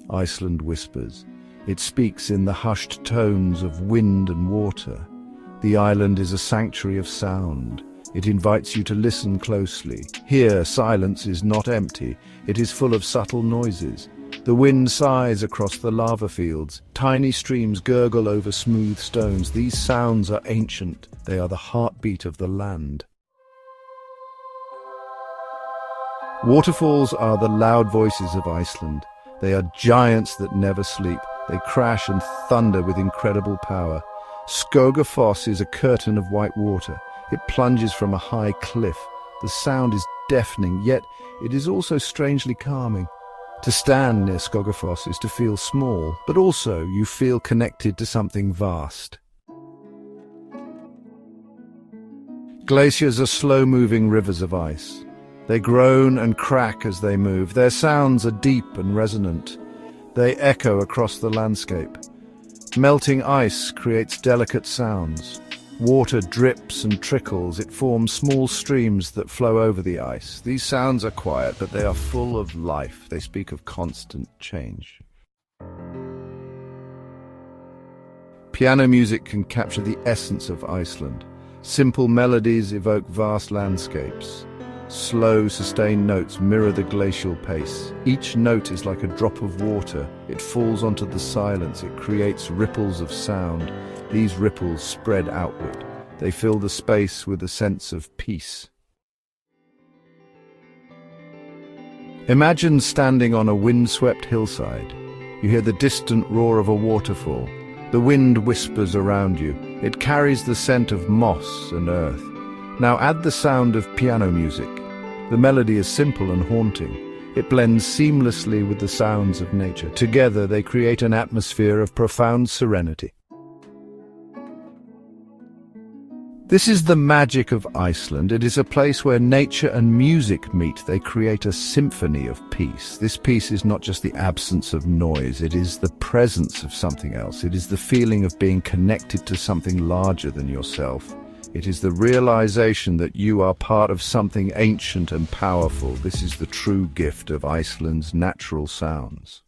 Iceland whispers. It speaks in the hushed tones of wind and water. The island is a sanctuary of sound. It invites you to listen closely. Here, silence is not empty. It is full of subtle noises. The wind sighs across the lava fields. Tiny streams gurgle over smooth stones. These sounds are ancient. They are the heartbeat of the land. Waterfalls are the loud voices of Iceland. They are giants that never sleep. They crash and thunder with incredible power. Skogafoss is a curtain of white water. It plunges from a high cliff. The sound is deafening, yet it is also strangely calming. To stand near Skogafoss is to feel small, but also you feel connected to something vast. Glaciers are slow-moving rivers of ice. They groan and crack as they move. Their sounds are deep and resonant. They echo across the landscape. Melting ice creates delicate sounds. Water drips and trickles. It forms small streams that flow over the ice. These sounds are quiet, but they are full of life. They speak of constant change. Piano music can capture the essence of Iceland. Simple melodies evoke vast landscapes. Slow, sustained notes mirror the glacial pace. Each note is like a drop of water. It falls onto the silence. It creates ripples of sound. These ripples spread outward. They fill the space with a sense of peace. Imagine standing on a windswept hillside. You hear the distant roar of a waterfall. The wind whispers around you. It carries the scent of moss and earth. Now add the sound of piano music. The melody is simple and haunting. It blends seamlessly with the sounds of nature. Together they create an atmosphere of profound serenity. This is the magic of Iceland. It is a place where nature and music meet. They create a symphony of peace. This peace is not just the absence of noise. It is the presence of something else. It is the feeling of being connected to something larger than yourself. It is the realization that you are part of something ancient and powerful. This is the true gift of Iceland's natural sounds.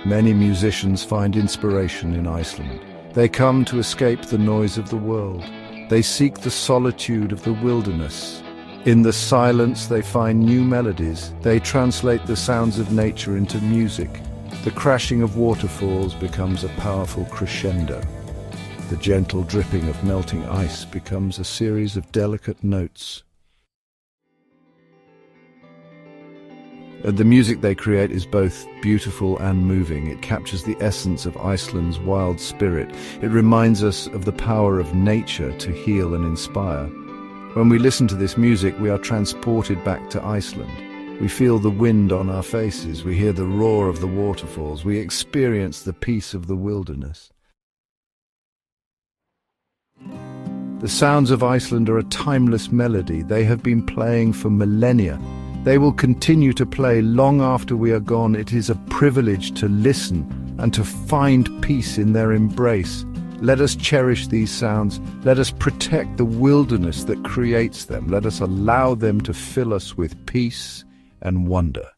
Many musicians find inspiration in Iceland. They come to escape the noise of the world. They seek the solitude of the wilderness. In the silence they find new melodies. They translate the sounds of nature into music. The crashing of waterfalls becomes a powerful crescendo. The gentle dripping of melting ice becomes a series of delicate notes. The music they create is both beautiful and moving. It captures the essence of Iceland's wild spirit. It reminds us of the power of nature to heal and inspire. When we listen to this music, we are transported back to Iceland. We feel the wind on our faces. We hear the roar of the waterfalls. We experience the peace of the wilderness. The sounds of Iceland are a timeless melody. They have been playing for millennia. They will continue to play long after we are gone. It is a privilege to listen and to find peace in their embrace. Let us cherish these sounds. Let us protect the wilderness that creates them. Let us allow them to fill us with peace and wonder.